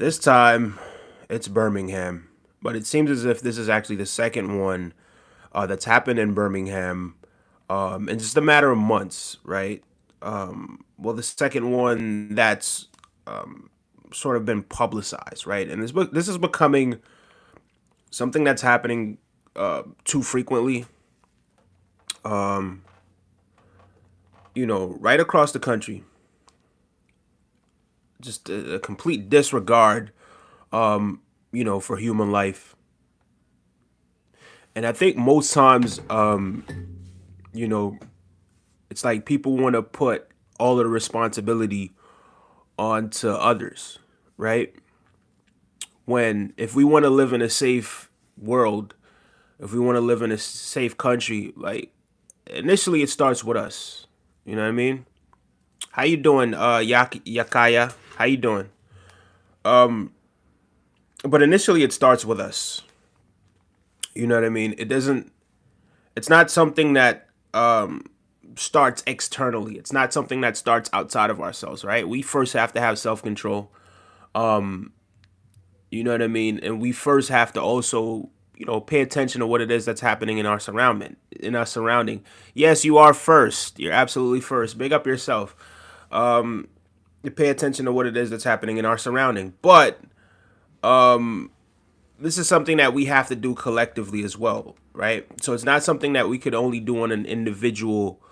This time, it's Birmingham, but it seems as if this is actually the second one that's happened in Birmingham in just a matter of months, right? Well, the second one that's sort of been publicized, right? And this is becoming something that's happening too frequently. Right across the country, just a complete disregard, for human life. And I think most times, you know, it's like people want to put all of the responsibility onto others, right? When if we want to live in a safe world, if we want to live in a safe country, like initially it starts with us. You know what I mean? How you doing, Yakaya? How you doing? But initially it starts with us. You know what I mean? It doesn't. It's not something that starts externally. It's not something that starts outside of ourselves, right? We first have to have self control. You know what I mean? And we first have to also, pay attention to what it is that's happening in our surrounding. Yes, you are first. You're absolutely first. Big up yourself. You pay attention to what it is that's happening in our surrounding. But this is something that we have to do collectively as well, right? So it's not something that we could only do on an individual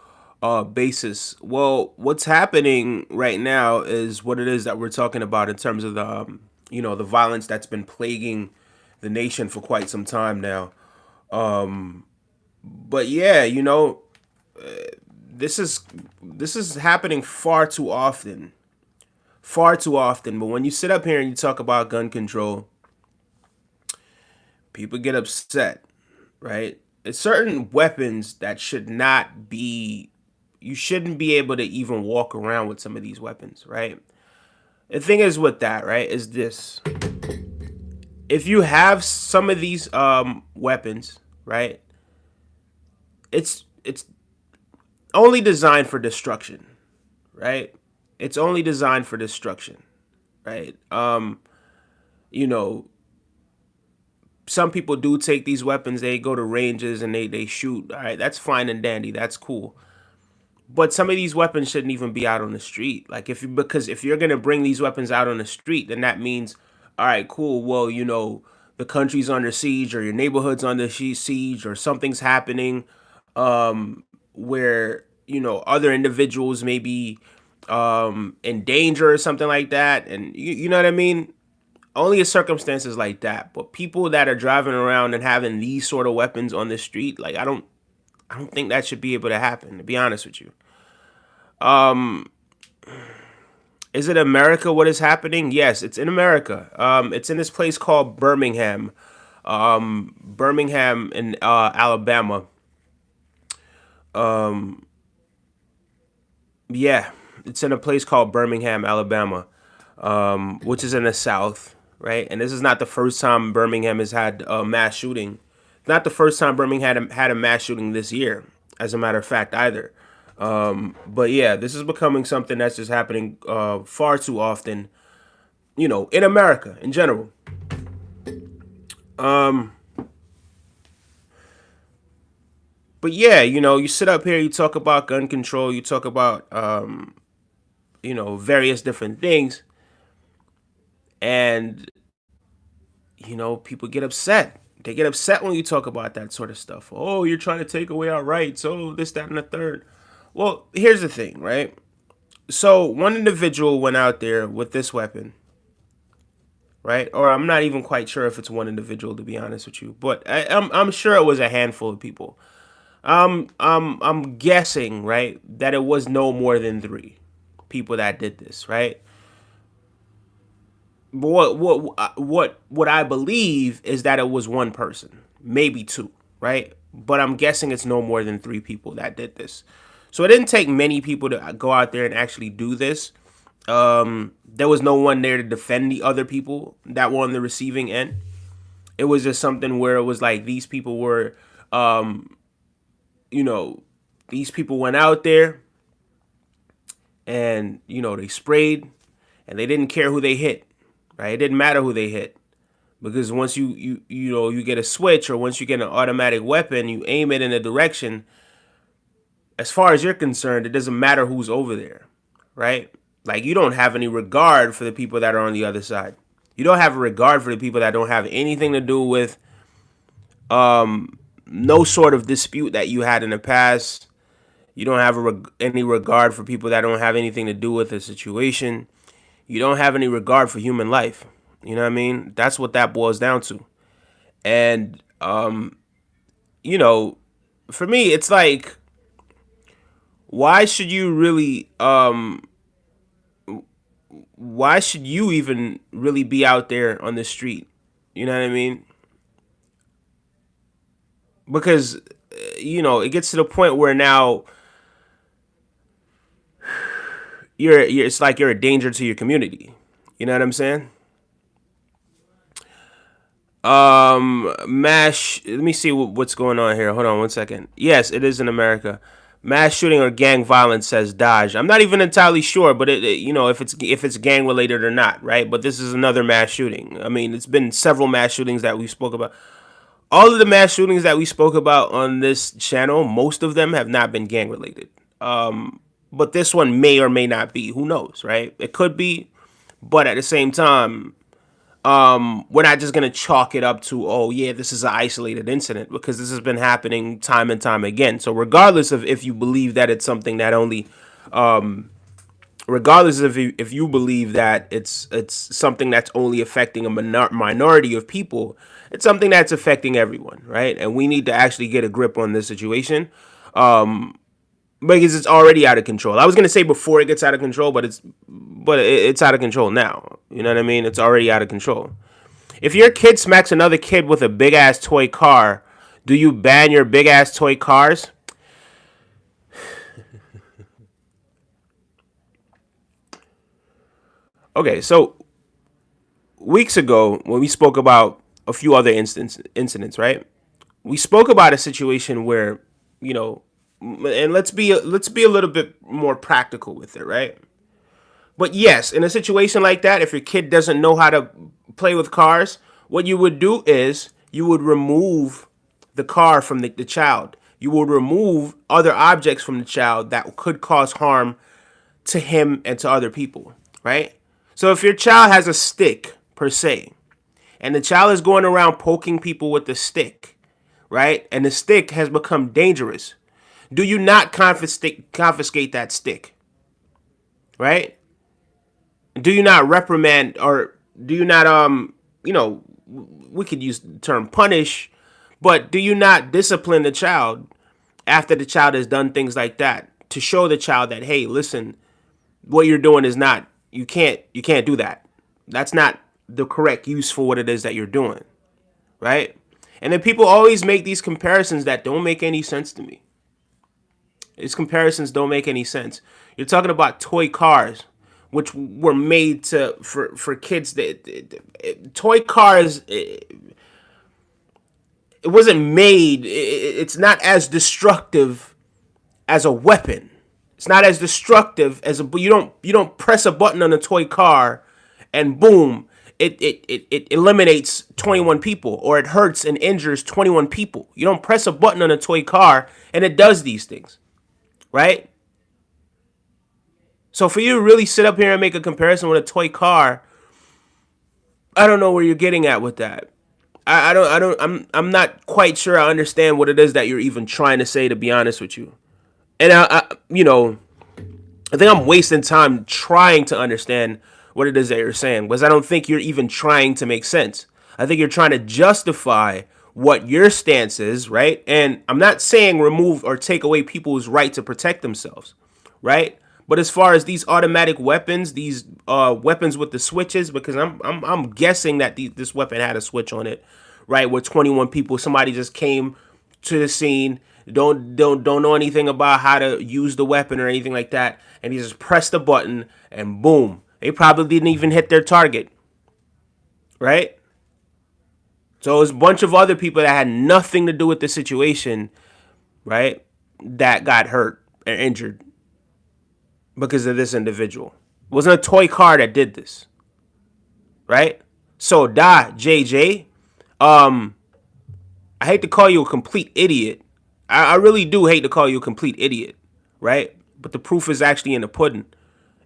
basis. Well, what's happening right now is what it is that we're talking about in terms of the violence that's been plaguing the nation for quite some time now. But yeah, this is this is happening far too often. But when you sit up here and you talk about gun control, people get upset, right? It's certain weapons that should not be, you shouldn't be able to even walk around with some of these weapons, right? The thing is with that, right, is this. If you have some of these weapons, right, it's only designed for destruction, right? It's only designed for destruction, right? You know, some people do take these weapons, they go to ranges and they shoot. All right, that's fine and dandy. That's cool. But some of these weapons shouldn't even be out on the street. Like because if you're gonna bring these weapons out on the street, then that means, all right, cool. Well, the country's under siege or your neighborhood's under siege or something's happening, where other individuals may be in danger or something like that, and you know what I mean. Only in circumstances like that. But people that are driving around and having these sort of weapons on the street, like I don't think that should be able to happen. To be honest with you, is it America? What is happening? Yes, it's in America. It's in this place called Birmingham, Birmingham in Alabama. Yeah, it's in a place called Birmingham, Alabama, which is in the South, right? And this is not the first time Birmingham has had a mass shooting. It's not the first time Birmingham had a mass shooting this year, as a matter of fact, either. But yeah, this is becoming something that's just happening far too often, in America in general. But yeah, you sit up here, you talk about gun control, you talk about, various different things, and people get upset. They get upset when you talk about that sort of stuff. Oh, you're trying to take away our rights. Oh, this, that, and the third. Well, here's the thing, right? So one individual went out there with this weapon, right? Or I'm not even quite sure if it's one individual, to be honest with you, but I'm sure it was a handful of people. I'm guessing, right, that it was no more than three people that did this, right? But what I believe is that it was one person, maybe two, right? But I'm guessing it's no more than three people that did this. So it didn't take many people to go out there and actually do this. There was no one there to defend the other people that were on the receiving end. It was just something where it was like these people were, you know, these people went out there and they sprayed and they didn't care who they hit. right? It didn't matter who they hit, because once you get a switch, or once you get an automatic weapon, you aim it in a direction. As far as you're concerned, it doesn't matter who's over there, right? Like, you don't have any regard for the people that are on the other side. You don't have a regard for the people that don't have anything to do with no sort of dispute that you had in the past. You don't have any regard for people that don't have anything to do with the situation. You don't have any regard for human life. You know what I mean? That's what that boils down to. And you know, for me, it's like, why should you really why should you even really be out there on the street? You know what I mean? Because it gets to the point where now you're it's like you're a danger to your community. You know what I'm saying? Mass. Let me see what's going on here. Hold on one second. Yes, it is in America. Mass shooting or gang violence, says Dodge. I'm not even entirely sure, but if it's gang related or not, right? But this is another mass shooting. I mean, it's been several mass shootings that we spoke about. All of the mass shootings that we spoke about on this channel, most of them have not been gang related. But this one may or may not be. Who knows, right? It could be, but at the same time, we're not just gonna chalk it up to, oh yeah, this is an isolated incident, because this has been happening time and time again. So regardless of if you believe that it's something that only, regardless of if you believe that it's something that's only affecting a minority of people, it's something that's affecting everyone, right? And we need to actually get a grip on this situation, because it's already out of control. I was gonna say before it gets out of control, but it's out of control now. You know what I mean? It's already out of control. If your kid smacks another kid with a big ass toy car, do you ban your big ass toy cars? Okay, so weeks ago when we spoke about a few other incidents, right? We spoke about a situation where, you know, and let's be a little bit more practical with it, right? But yes, in a situation like that, if your kid doesn't know how to play with cars, what you would do is you would remove the car from the child. You would remove other objects from the child that could cause harm to him and to other people, right? So if your child has a stick, per se, and the child is going around poking people with the stick, right? And the stick has become dangerous, do you not confiscate that stick, right? Do you not reprimand, or do you not we could use the term punish, but do you not discipline the child after the child has done things like that, to show the child that, hey, listen, what you're doing is not, you can't do that. That's not the correct use for what it is that you're doing, right? And then people always make these comparisons that don't make any sense to me. These comparisons don't make any sense. You're talking about toy cars, which were made for kids. Toy cars, it wasn't made. It's not as destructive as a weapon. It's not as destructive as a. You don't press a button on a toy car, and boom, it eliminates 21 people, or it hurts and injures 21 people. You don't press a button on a toy car and it does these things, right? So for you to really sit up here and make a comparison with a toy car, I don't know where you're getting at with that. I'm not quite sure I understand what it is that you're even trying to say, to be honest with you. And I think I'm wasting time trying to understand what it is that you're saying, because I don't think you're even trying to make sense. I think you're trying to justify what your stance is, right? And I'm not saying remove or take away people's right to protect themselves, right? But as far as these automatic weapons, these weapons with the switches, because I'm guessing that this weapon had a switch on it, right? Where 21 people, somebody just came to the scene, don't know anything about how to use the weapon or anything like that, and he just pressed the button and boom, they probably didn't even hit their target, right? So it was a bunch of other people that had nothing to do with the situation, right, that got hurt or injured because of this individual. It wasn't a toy car that did this. right? So da JJ, um, I hate to call you a complete idiot. I really do hate to call you a complete idiot, right? But the proof is actually in the pudding.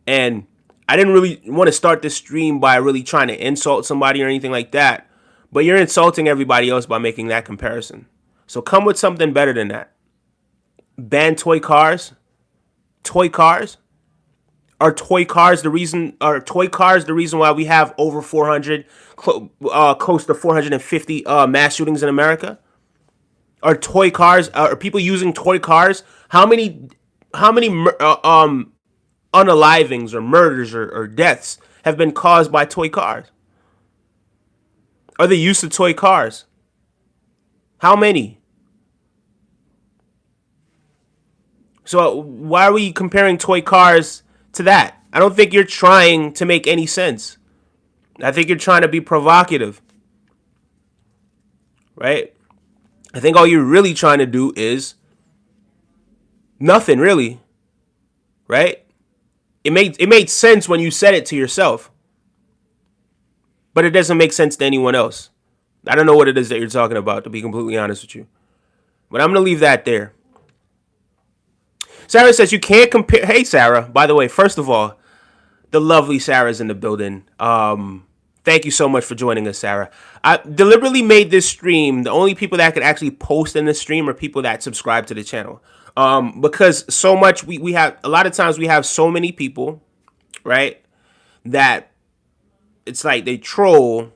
And I didn't really want to start this stream by really trying to insult somebody or anything like that. But you're insulting everybody else by making that comparison. So come with something better than that. Ban toy cars. Toy cars. Are toy cars the reason? Are toy cars the reason why we have over 400, close to 450 mass shootings in America? Are toy cars? Are people using toy cars? How many unalivings or murders or deaths have been caused by toy cars? Are the use of toy cars? How many? So why are we comparing toy cars to that? I don't think you're trying to make any sense. I think you're trying to be provocative, right? I think all you're really trying to do is nothing, really, right? It made sense when you said it to yourself, but it doesn't make sense to anyone else. I don't know what it is that you're talking about, to be completely honest with you. But I'm going to leave that there. Sarah says you can't compare. Hey, Sarah, by the way, first of all, the lovely Sarah's in the building. Thank you so much for joining us, Sarah. I deliberately made this stream. The only people that could actually post in the stream are people that subscribe to the channel. Because so much, we have, a lot of times we have so many people, right, that it's like they troll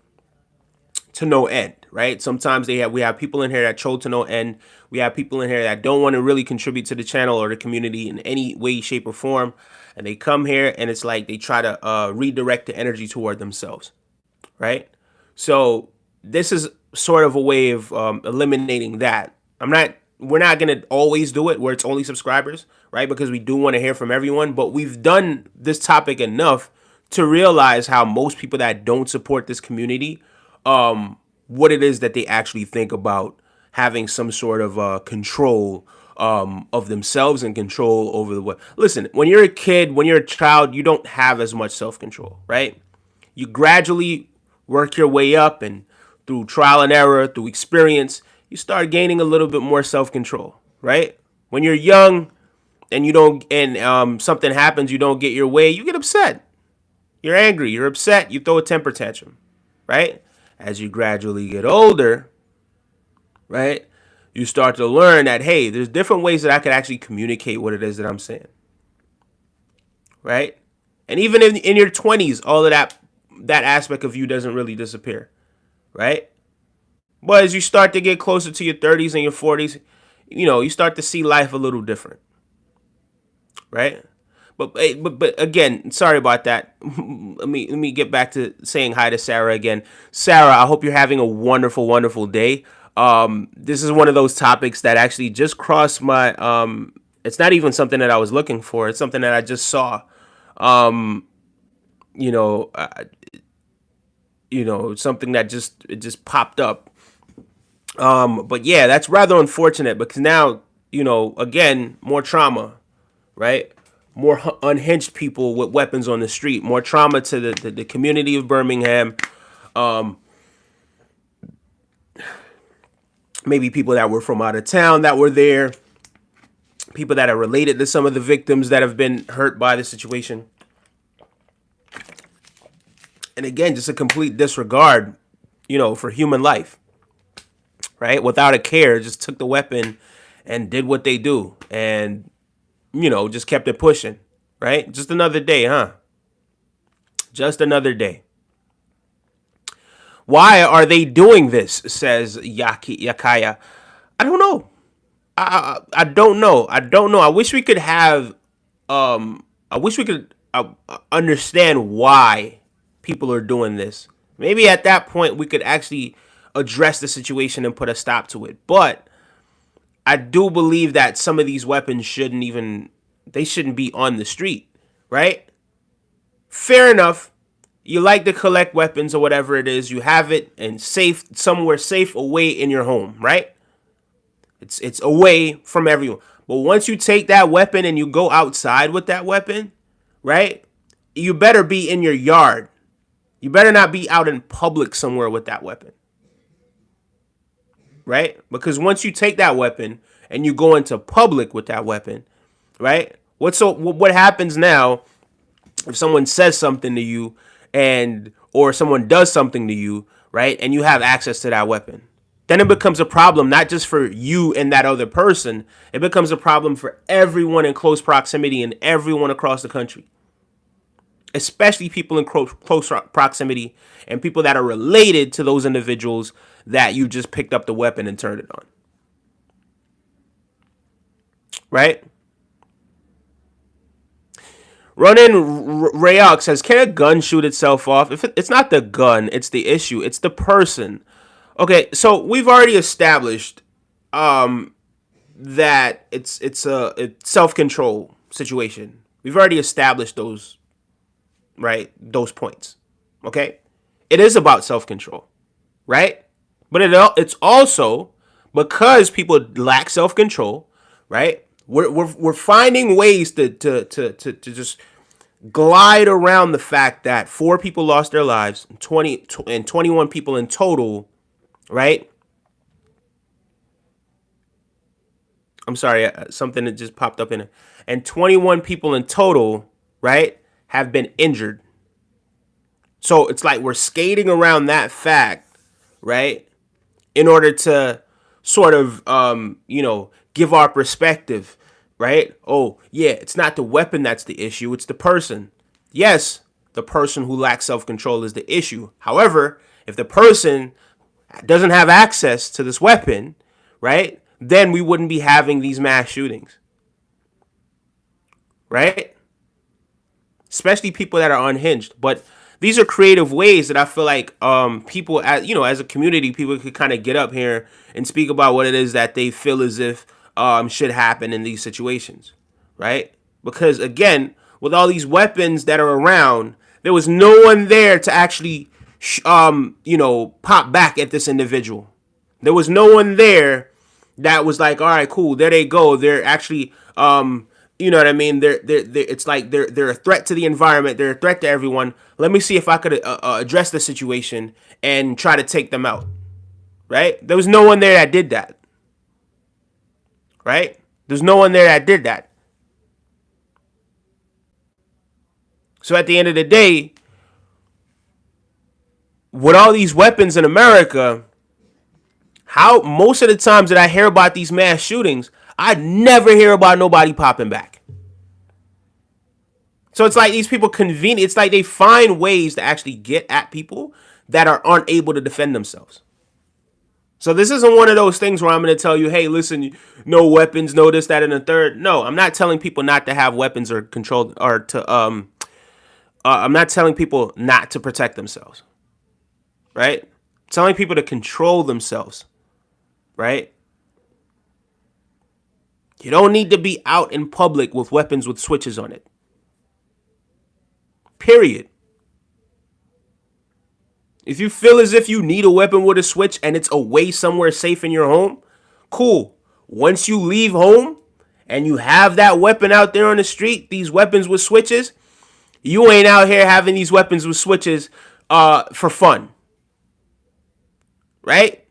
to no end, right? Sometimes we have people in here that troll to no end. We have people in here that don't want to really contribute to the channel or the community in any way, shape, or form. And they come here and it's like they try to redirect the energy toward themselves, right? So this is sort of a way of eliminating that. We're not going to always do it where it's only subscribers, right? Because we do want to hear from everyone, but we've done this topic enough to realize how most people that don't support this community, what it is that they actually think about having some sort of control of themselves and control over the what. Listen, when you're a kid, when you're a child, you don't have as much self-control, right? You gradually work your way up, and through trial and error, through experience, you start gaining a little bit more self-control, right? When you're young and you don't, and something happens, you don't get your way, you get upset. You're angry, you're upset, you throw a temper tantrum, right? As you gradually get older, right, you start to learn that, hey, there's different ways that I could actually communicate what it is that I'm saying, right? And even in your 20s, all of that aspect of you doesn't really disappear, right? But as you start to get closer to your 30s and your 40s, you start to see life a little different, right? But again, sorry about that. Let me get back to saying hi to Sarah again. Sarah, I hope you're having a wonderful, wonderful day. This is one of those topics that actually just crossed my. It's not even something that I was looking for. It's something that I just saw. Something that just popped up. But yeah, that's rather unfortunate because now, again, more trauma, right? More unhinged people with weapons on the street, more trauma to the community of Birmingham. Maybe people that were from out of town that were there, people that are related to some of the victims that have been hurt by the situation. And again, just a complete disregard, for human life, right? Without a care, just took the weapon and did what they do. And just kept it pushing, right? Just another day, huh? Just another day. Why are they doing this? Says Yakaya. I don't know. I don't know. I wish we could have. I wish we could understand why people are doing this. Maybe at that point we could actually address the situation and put a stop to it. But I do believe that some of these weapons shouldn't be on the street, right? Fair enough. You like to collect weapons or whatever it is. You have it and somewhere safe away in your home, right? It's away from everyone. But once you take that weapon and you go outside with that weapon, right? You better be in your yard, You better not be out in public somewhere with that weapon, right? Because once you take that weapon and you go into public with that weapon, right? What happens now if someone says something to you and or someone does something to you, right? And you have access to that weapon. Then it becomes a problem not just for you and that other person. It becomes a problem for everyone in close proximity and everyone across the country, especially people in close proximity and people that are related to those individuals that you just picked up the weapon and turned it on. Right? Ronin Rayok says, can a gun shoot itself off? If it's not the gun, it's the issue. It's the person. Okay, so we've already established that it's self-control situation. We've already established those, right? Those points. Okay? It is about self-control, right? But it's also because people lack self-control, right? We're finding ways to just glide around the fact that 4 people lost their lives, 21 people in total, right? I'm sorry, something that just popped up in it. And 21 people in total, right, have been injured. So it's like we're skating around that fact, right, in order to sort of, give our perspective, right? Oh, yeah, it's not the weapon that's the issue, it's the person. Yes, the person who lacks self-control is the issue. However, if the person doesn't have access to this weapon, right, then we wouldn't be having these mass shootings, right? Especially people that are unhinged. But these are creative ways that I feel like people, as a community, people could kind of get up here and speak about what it is that they feel as if should happen in these situations, right? Because again, with all these weapons that are around, there was no one there to actually, pop back at this individual. There was no one there that was like, all right, cool, there they go. They're actually, you know what I mean? It's like they're a threat to the environment. They're a threat to everyone. Let me see if I could address the situation and try to take them out. Right? There was no one there that did that. Right? There's no one there that did that. So at the end of the day, with all these weapons in America, how most of the times that I hear about these mass shootings, I never hear about nobody popping back. So it's like these people convenient. It's like they find ways to actually get at people that aren't able to defend themselves. So this isn't one of those things where I'm going to tell you, hey, listen, no weapons, no this, that, and the third. No, I'm not telling people not to have weapons or control or to I'm not telling people not to protect themselves. Right? I'm telling people to control themselves. Right? You don't need to be out in public with weapons with switches on it. Period. If you feel as if you need a weapon with a switch and it's away somewhere safe in your home, cool. Once you leave home and you have that weapon out there on the street, these weapons with switches, you ain't out here having these weapons with switches for fun. Right?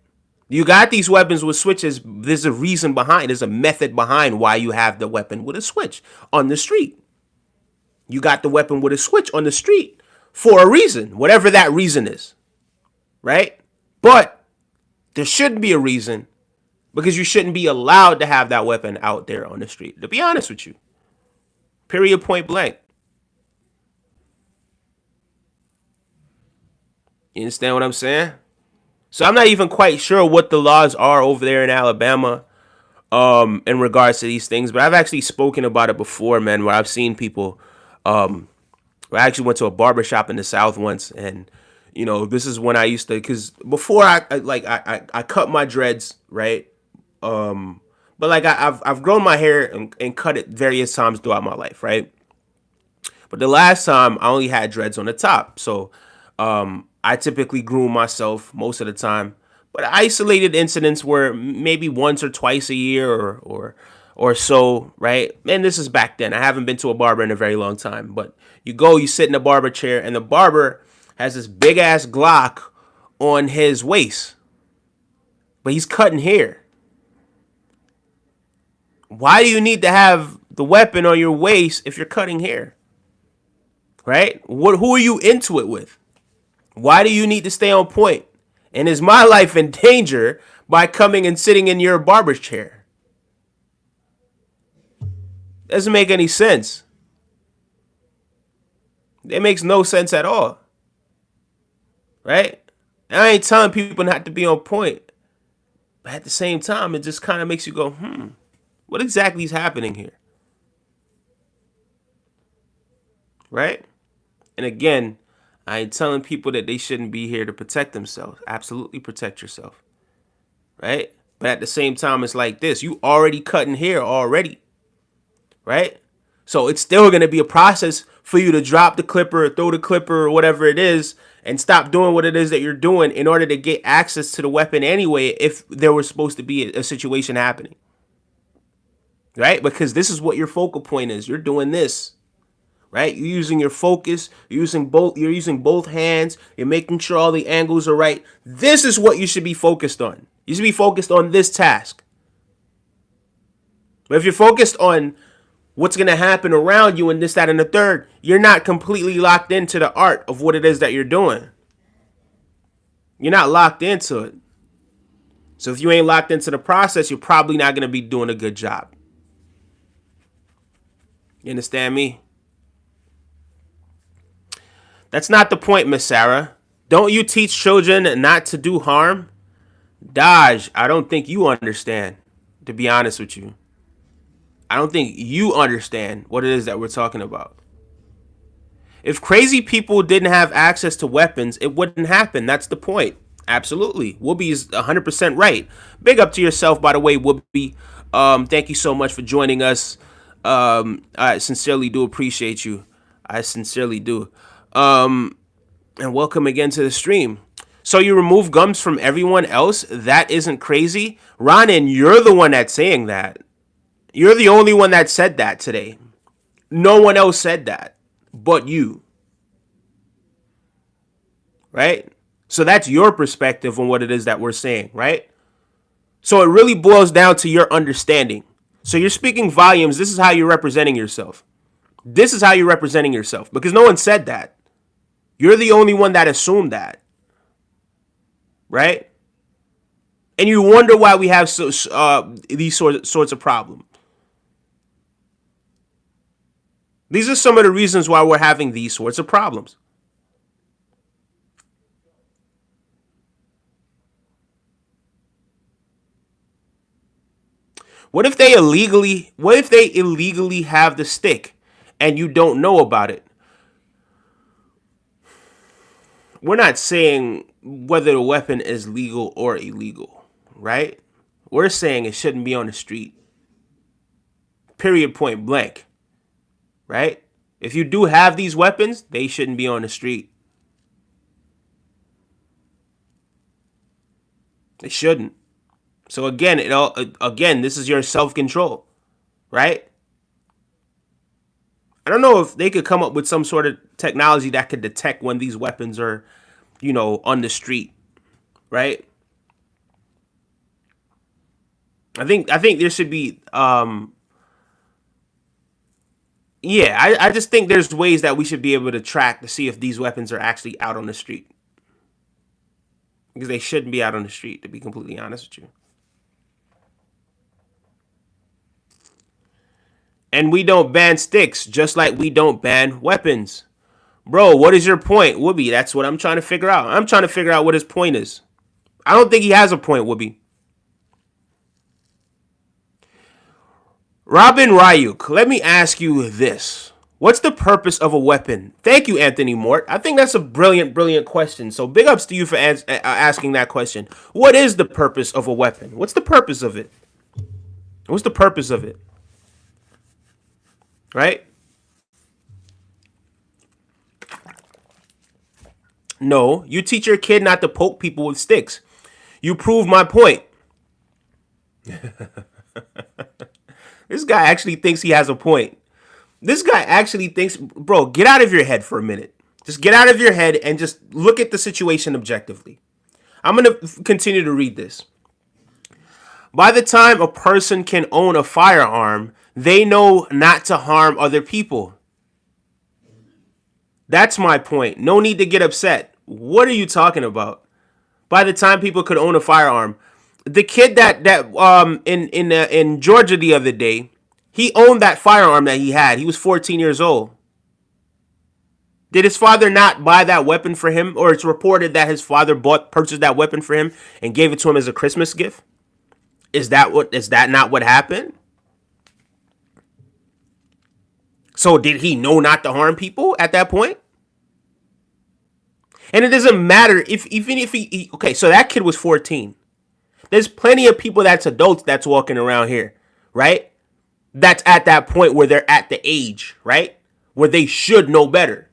You got these weapons with switches. There's a reason behind, there's a method behind why you have the weapon with a switch on the street. You got the weapon with a switch on the street for a reason, whatever that reason is. Right? But there shouldn't be a reason because you shouldn't be allowed to have that weapon out there on the street, to be honest with you. Period, point blank. You understand what I'm saying? So I'm not even quite sure what the laws are over there in Alabama in regards to these things, but I've actually spoken about it before, man, where I've seen people. I actually went to a barbershop in the South once, and this is when I used to, because before I cut my dreads, right? But like I've grown my hair and cut it various times throughout my life, right? But the last time I only had dreads on the top, so I typically groom myself most of the time. But isolated incidents were maybe once or twice a year or so, right? And this is back then. I haven't been to a barber in a very long time, but you sit in a barber chair, and the barber has this big ass Glock on his waist, but he's cutting hair. Why do you need to have the weapon on your waist if you're cutting hair? Right? Who are you into it with? Why do you need to stay on point? And is my life in danger by coming and sitting in your barber's chair? Doesn't make any sense. It makes no sense at all. Right? I ain't telling people not to be on point. But at the same time, it just kind of makes you go, what exactly is happening here? Right? And again, I ain't telling people that they shouldn't be here to protect themselves. Absolutely protect yourself. Right? But at the same time, it's like this. You already cutting hair already. Right? So it's still going to be a process for you to drop the clipper or throw the clipper or whatever it is and stop doing what it is that you're doing in order to get access to the weapon anyway if there was supposed to be a situation happening. Right? Because this is what your focal point is. You're doing this. Right? You're using your focus. You're using both hands. You're making sure all the angles are right. This is what you should be focused on. You should be focused on this task. But if you're focused on what's going to happen around you and this, that, and the third, you're not completely locked into the art of what it is that you're doing. You're not locked into it. So if you ain't locked into the process, you're probably not going to be doing a good job. You understand me? That's not the point, Miss Sarah. Don't you teach children not to do harm? Dodge, I don't think you understand, to be honest with you. I don't think you understand what it is that we're talking about. If crazy people didn't have access to weapons, it wouldn't happen. That's the point. Absolutely. Whoopi is 100% right. Big up to yourself, by the way, Whoopi. Thank you so much for joining us. I sincerely do appreciate you. I sincerely do. And welcome again to the stream. So you remove gums from everyone else? That isn't crazy? Ronan, you're the one that's saying that. You're the only one that said that today. No one else said that but you. Right? So that's your perspective on what it is that we're saying, right? So it really boils down to your understanding. So you're speaking volumes. This is how you're representing yourself. This is how you're representing yourself because no one said that. You're the only one that assumed that. Right? And you wonder why we have these sorts of problems. These are some of the reasons why we're having these sorts of problems. What if they illegally have the stick and you don't know about it? We're not saying whether the weapon is legal or illegal, right? We're saying it shouldn't be on the street. Period, point blank. Right? If you do have these weapons, they shouldn't be on the street. They shouldn't. So again, this is your self-control, right? I don't know if they could come up with some sort of technology that could detect when these weapons are, on the street, right? I think there should be I just think there's ways that we should be able to track to see if these weapons are actually out on the street. Because they shouldn't be out on the street, to be completely honest with you. And we don't ban sticks, just like we don't ban weapons. Bro, what is your point, Whoopi? That's what I'm trying to figure out. I'm trying to figure out what his point is. I don't think he has a point, Whoopi. Robin Ryuk, let me ask you this. What's the purpose of a weapon? Thank you, Anthony Mort. I think that's a brilliant question. So big ups to you for asking that question. What is the purpose of a weapon? What's the purpose of it? What's the purpose of it? Right? No, you teach your kid not to poke people with sticks. You prove my point. This guy actually thinks he has a point. This guy actually thinks, bro, get out of your head for a minute. Just get out of your head and just look at the situation objectively. I'm going to continue to read this. By the time a person can own a firearm, they know not to harm other people. That's my point. No need to get upset. What are you talking about? By the time people could own a firearm, the kid in Georgia the other day, he owned that firearm that he had. He was 14 years old. Did his father not buy that weapon for him? Or it's reported that his father purchased that weapon for him and gave it to him as a Christmas gift? Is that not what happened? So did he know not to harm people at that point? And it doesn't matter even if he okay, so that kid was 14. There's plenty of people that's adults that's walking around here, right? That's at that point where they're at the age, right? Where they should know better.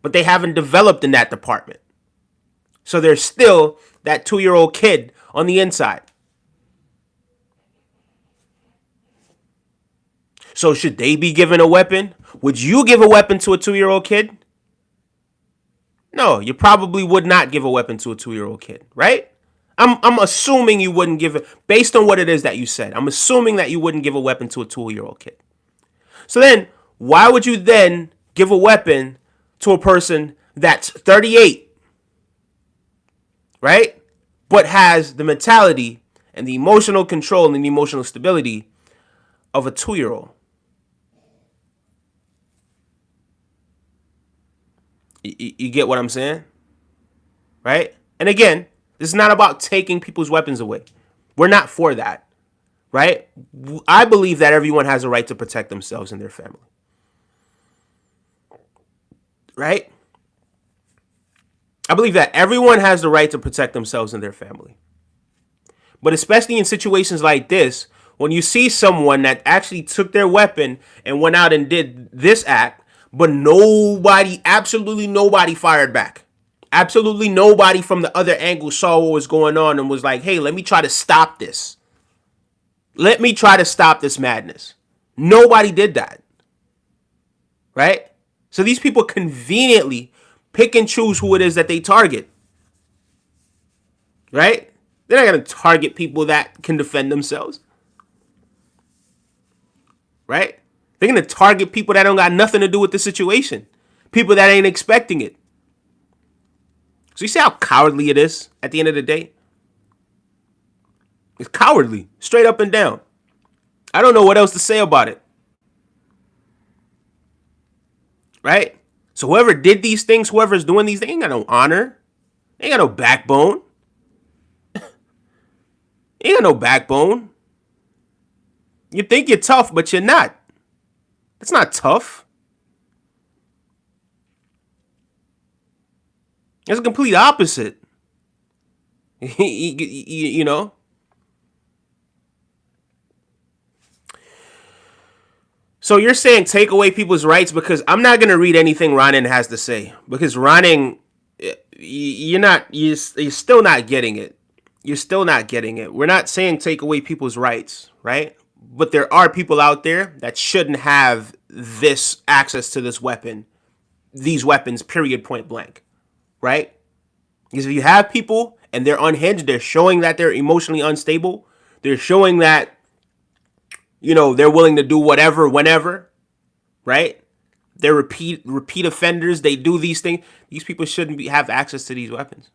But they haven't developed in that department. So there's still that 2-year-old kid on the inside. So should they be given a weapon? Would you give a weapon to a 2-year-old kid? No, you probably would not give a weapon to a 2-year-old kid, right? I'm assuming you wouldn't give it, based on what it is that you said. I'm assuming that you wouldn't give a weapon to a 2-year-old kid. So then, why would you then give a weapon to a person that's 38, right? But has the mentality and the emotional control and the emotional stability of a 2-year-old? You get what I'm saying? Right? And again, this is not about taking people's weapons away. We're not for that. Right? I believe that everyone has a right to protect themselves and their family. Right? I believe that everyone has the right to protect themselves and their family. But especially in situations like this, when you see someone that actually took their weapon and went out and did this act, but absolutely nobody fired back. Absolutely nobody from the other angle saw what was going on and was like, hey, let me try to stop this. Let me try to stop this madness. Nobody did that. Right? So these people conveniently pick and choose who it is that they target. Right? They're not going to target people that can defend themselves. Right? They're going to target people that don't got nothing to do with the situation. People that ain't expecting it. So you see how cowardly it is at the end of the day? It's cowardly, straight up and down. I don't know what else to say about it. Right? So whoever did these things, whoever's doing these things, ain't got no honor. Ain't got no backbone. Ain't got no backbone. You think you're tough, but you're not. That's not tough. It's the complete opposite. You know? So you're saying take away people's rights, because I'm not going to read anything Ronan has to say, because Ronan, you're still not getting it. You're still not getting it. We're not saying take away people's rights, right? But there are people out there that shouldn't have this access to this weapon, these weapons, period, point blank, right? Because if you have people and they're unhinged, they're showing that they're emotionally unstable. They're showing that, they're willing to do whatever, whenever, right? They're repeat offenders. They do these things. These people shouldn't have access to these weapons.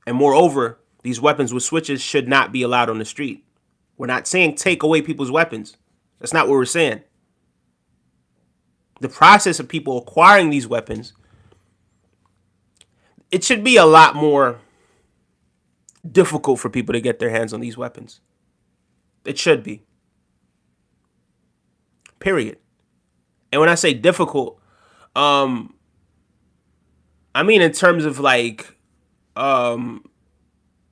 And moreover, these weapons with switches should not be allowed on the street. We're not saying take away people's weapons. That's not what we're saying. The process of people acquiring these weapons, it should be a lot more difficult for people to get their hands on these weapons. It should be. Period. And when I say difficult, I mean in terms of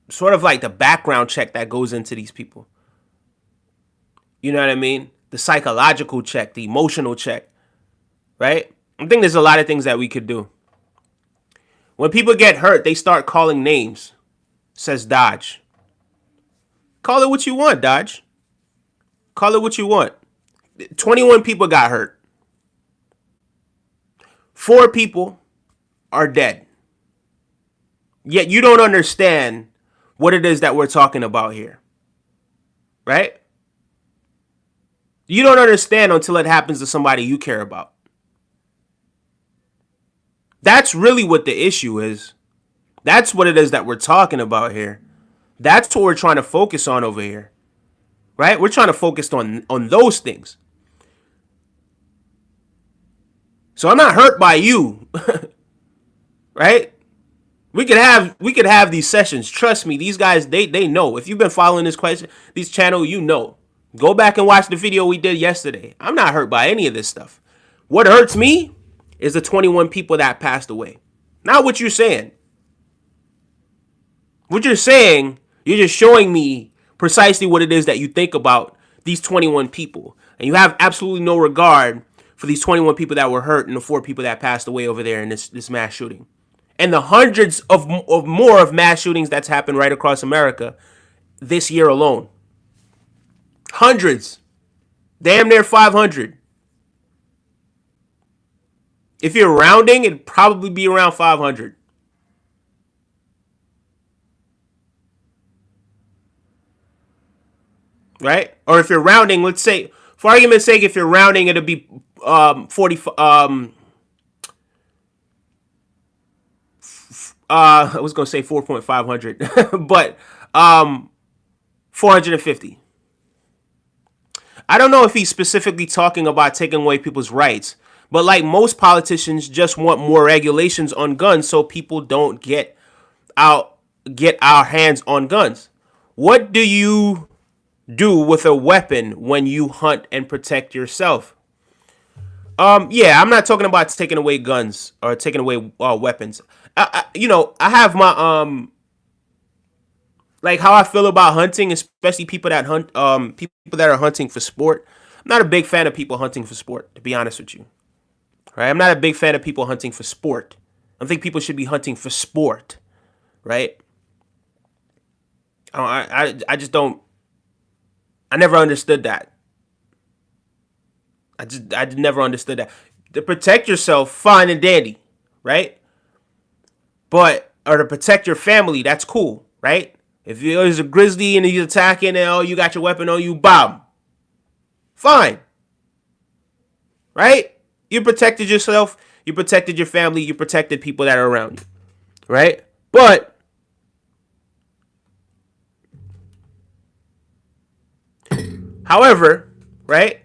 sort of like the background check that goes into these people. You know what I mean? The psychological check, the emotional check, right? I think there's a lot of things that we could do. When people get hurt, they start calling names, says Dodge. Call it what you want, Dodge. Call it what you want. 21 people got hurt. 4 people are dead. Yet you don't understand what it is that we're talking about here, right? You don't understand until it happens to somebody you care about. That's really what the issue is. That's what it is that we're talking about here. That's what we're trying to focus on over here, right? We're trying to focus on those things. So I'm not hurt by you, right? We could have these sessions. Trust me, these guys they know. If you've been following this channel, you know. Go back and watch the video we did yesterday. I'm not hurt by any of this stuff. What hurts me is the 21 people that passed away. Not what you're saying. What you're saying, you're just showing me precisely what it is that you think about these 21 people. And you have absolutely no regard for these 21 people that were hurt and the 4 people that passed away over there in this mass shooting. And the hundreds of more of mass shootings that's happened right across America this year alone. Hundreds. Damn near 500. If you're rounding, it'd probably be around 500. Right? Or if you're rounding, let's say, for argument's sake, if you're rounding, it'll be 40. I was gonna say 4.500, but 450. I don't know if he's specifically talking about taking away people's rights, but like most politicians, just want more regulations on guns so people don't get our hands on guns. What do you do with a weapon when you hunt and protect yourself? Yeah, I'm not talking about taking away guns or taking away weapons. I have my like how I feel about hunting, especially people that hunt, people that are hunting for sport. I'm not a big fan of people hunting for sport, to be honest with you. Right? I'm not a big fan of people hunting for sport. I think people should be hunting for sport, right? I just don't. I never understood that. I never understood that. To protect yourself, fine and dandy, right? But or to protect your family, that's cool, right? If there's a grizzly and he's attacking and you got your weapon on you, bomb. Fine. Right? You protected yourself, you protected your family, you protected people that are around you. Right? But however, right?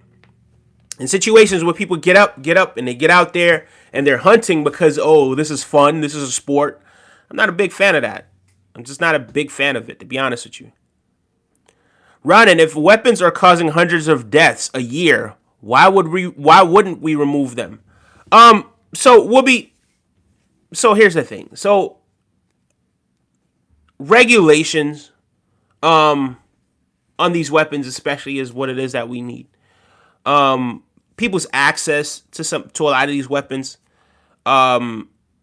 In situations where people get up and they get out there and they're hunting because, oh, this is fun, this is a sport. I'm not a big fan of that. I'm just not a big fan of it, to be honest with you. Ronan, if weapons are causing hundreds of deaths a year, why wouldn't we remove them? So here's the thing. So regulations on these weapons especially is what it is that we need. People's access to a lot of these weapons,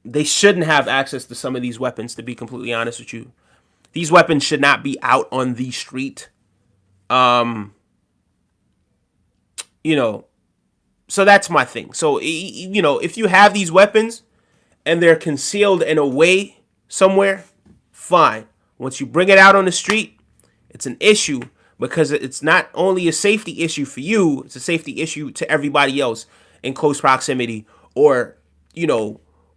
they shouldn't have access to some of these weapons, to be completely honest with you. These weapons should not be out on the street. So that's my thing. So, if you have these weapons and they're concealed in a way somewhere, fine. Once you bring it out on the street, it's an issue because it's not only a safety issue for you, it's a safety issue to everybody else in close proximity or,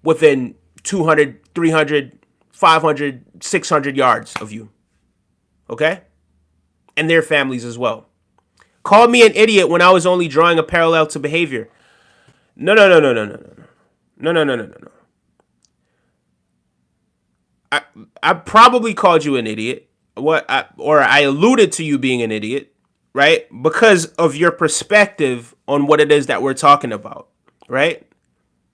within 200, 300, 500, 600 yards of you. Okay? And their families as well. Called me an idiot when I was only drawing a parallel to behavior. No. I probably called you an idiot. I alluded to you being an idiot, right? Because of your perspective on what it is that we're talking about, right?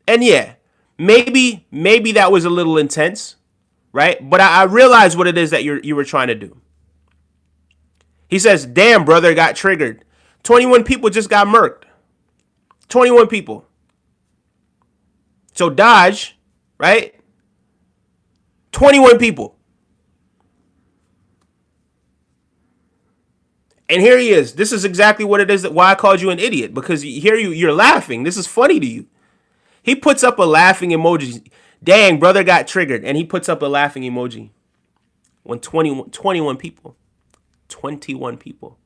And yeah, maybe that was a little intense, right? But I realized what it is that you were trying to do. He says, damn, brother, got triggered. 21 people just got murked. 21 people. So Dodge, right? 21 people. And here he is. This is exactly what it is why I called you an idiot. Because here you're laughing. This is funny to you. He puts up a laughing emoji. Dang, brother got triggered. And he puts up a laughing emoji. When 21 people, 21 people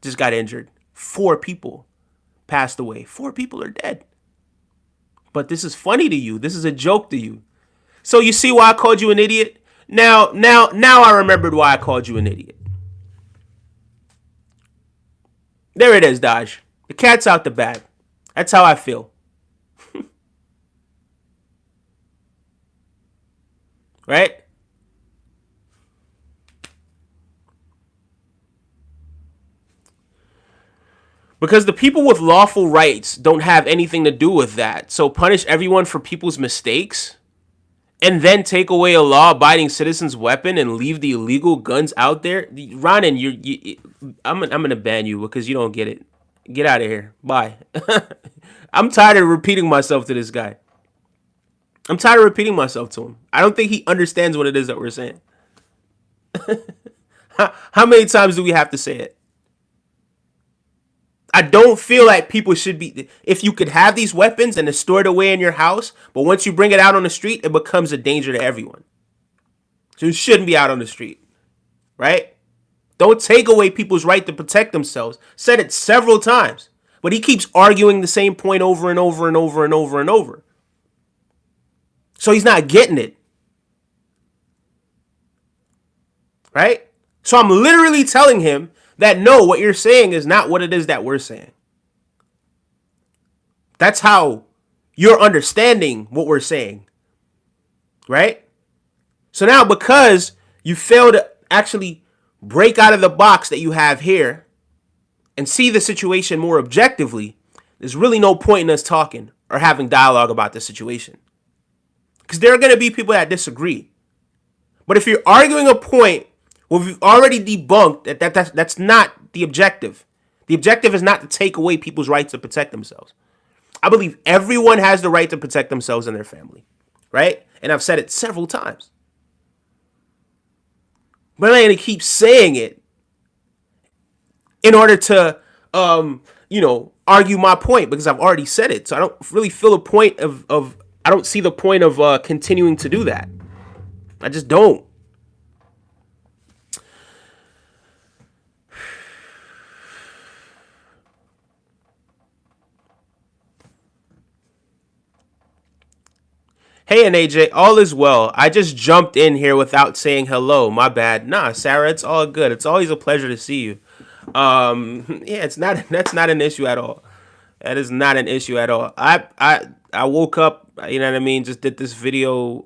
just got injured. 4 people passed away. 4 people are dead. But this is funny to you. This is a joke to you. So you see why I called you an idiot? Now I remembered why I called you an idiot. There it is, Dodge. The cat's out the bag. That's how I feel. Right? Because the people with lawful rights don't have anything to do with that. So punish everyone for people's mistakes and then take away a law-abiding citizen's weapon and leave the illegal guns out there. Ronan, I'm gonna ban you because you don't get it. Get out of here. Bye. I'm tired of repeating myself to this guy. I'm tired of repeating myself to him. I don't think he understands what it is that we're saying. How many times do we have to say it? I don't feel like people should be. If you could have these weapons and it's stored away in your house, but once you bring it out on the street, it becomes a danger to everyone. So you shouldn't be out on the street, right? Don't take away people's right to protect themselves. Said it several times, but he keeps arguing the same point over and over and over and over and over. So he's not getting it, right? So I'm literally telling him that no, what you're saying is not what it is that we're saying. That's how you're understanding what we're saying, right? So now because you fail to actually break out of the box that you have here and see the situation more objectively, there's really no point in us talking or having dialogue about the situation. Because there are going to be people that disagree. But if you're arguing a point, well, we've already debunked that's not the objective. The objective is not to take away people's rights to protect themselves. I believe everyone has the right to protect themselves and their family, right? And I've said it several times. But I'm going to keep saying it in order to, argue my point because I've already said it. So I don't really feel a point of I don't see the point of continuing to do that. I just don't. Hey, and AJ, all is well. I just jumped in here without saying hello. My bad. Nah, Sarah, it's all good. It's always a pleasure to see you. Yeah, that's not an issue at all. That is not an issue at all. I woke up, you know what I mean, just did this video,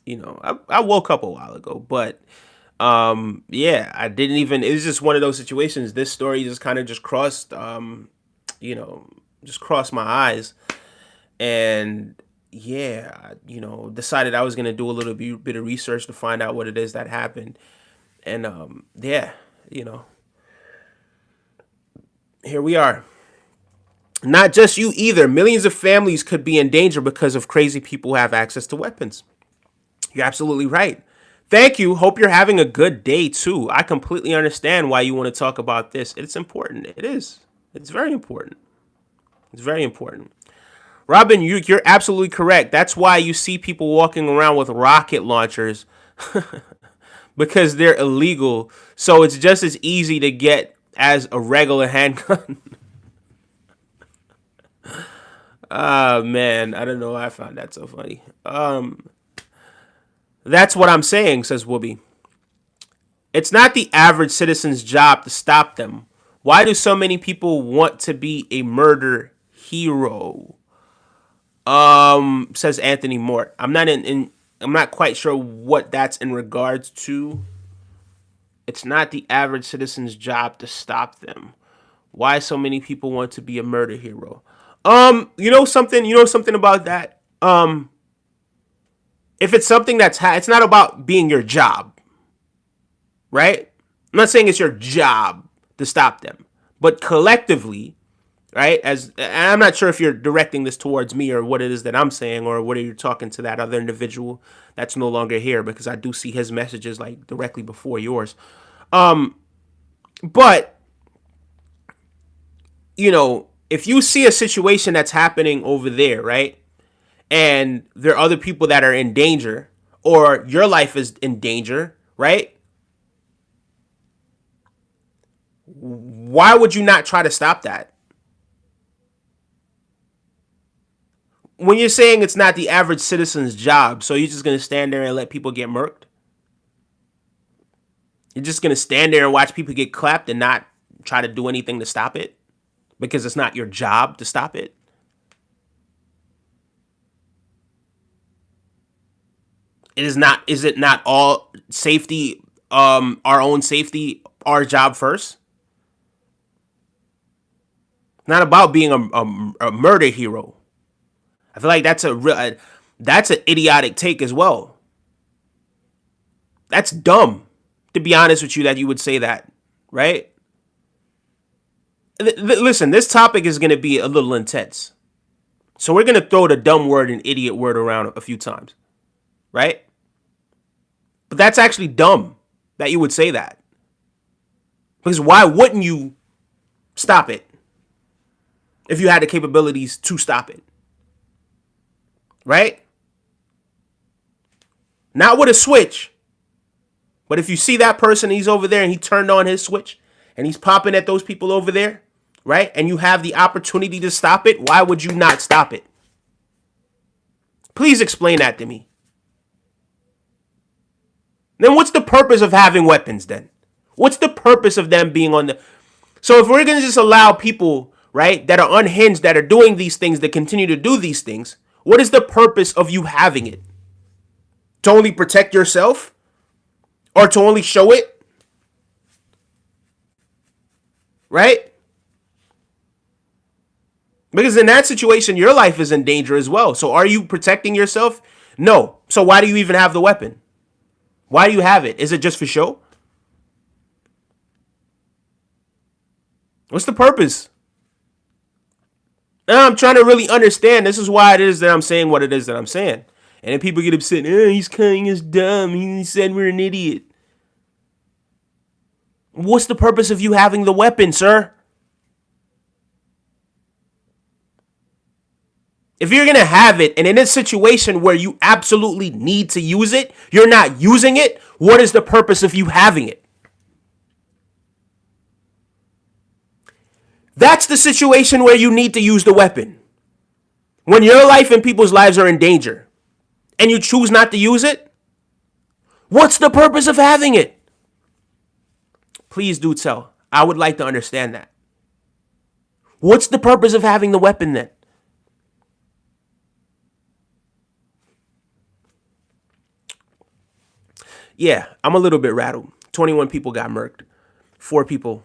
I woke up a while ago, but yeah, I didn't even, it was just one of those situations. This story just kind of just crossed, just crossed my eyes. And yeah, decided I was going to do a little bit of research to find out what it is that happened. And yeah, here we are. Not just you either. Millions of families could be in danger because of crazy people who have access to weapons. You're absolutely right. Thank you. Hope you're having a good day too. I completely understand why you want to talk about this. It's important. It is. It's very important. It's very important. Robin, you're absolutely correct. That's why you see people walking around with rocket launchers because they're illegal. So it's just as easy to get as a regular handgun. Man, I don't know why I found that so funny. That's what I'm saying, says Whoopi. It's not the average citizen's job to stop them. Why do so many people want to be a murder hero? Says Anthony Mort. I'm not quite sure what that's in regards to. It's not the average citizen's job to stop them. Why so many people want to be a murder hero? You know something about that? If it's something it's not about being your job, right? I'm not saying it's your job to stop them, but collectively, right? And I'm not sure if you're directing this towards me or what it is that I'm saying, or whether you're talking to that other individual that's no longer here, because I do see his messages like directly before yours. But if you see a situation that's happening over there, right? and there are other people that are in danger, or your life is in danger, right? Why would you not try to stop that? When you're saying it's not the average citizen's job, so you're just going to stand there and let people get murked? You're just going to stand there and watch people get clapped and not try to do anything to stop it because it's not your job to stop it? Is it not all safety, our own safety, our job first? Not about being a murder hero. I feel like that's an idiotic take as well. That's dumb, to be honest with you, that you would say that, right? Listen, this topic is going to be a little intense. So we're going to throw the dumb word and idiot word around a few times, right? But that's actually dumb that you would say that. Because why wouldn't you stop it if you had the capabilities to stop it? Right? Not with a switch. But if you see that person, he's over there and he turned on his switch and he's popping at those people over there, right? And you have the opportunity to stop it, why would you not stop it? Please explain that to me. Then what's the purpose of having weapons then? What's the purpose of them being on the... So if we're going to just allow people, right, that are unhinged, that are doing these things, that continue to do these things, what is the purpose of you having it? To only protect yourself? Or to only show it? Right? Because in that situation, your life is in danger as well. So are you protecting yourself? No. So why do you even have the weapon? Why do you have it? Is it just for show? What's the purpose? And I'm trying to really understand. This is why it is that I'm saying what it is that I'm saying. And then people get upset. He's calling us dumb. He said we're an idiot. What's the purpose of you having the weapon, sir? If you're going to have it, and in a situation where you absolutely need to use it, you're not using it, what is the purpose of you having it? That's the situation where you need to use the weapon. When your life and people's lives are in danger, and you choose not to use it, what's the purpose of having it? Please do tell. I would like to understand that. What's the purpose of having the weapon then? Yeah, I'm a little bit rattled. 21 people got murked. 4 people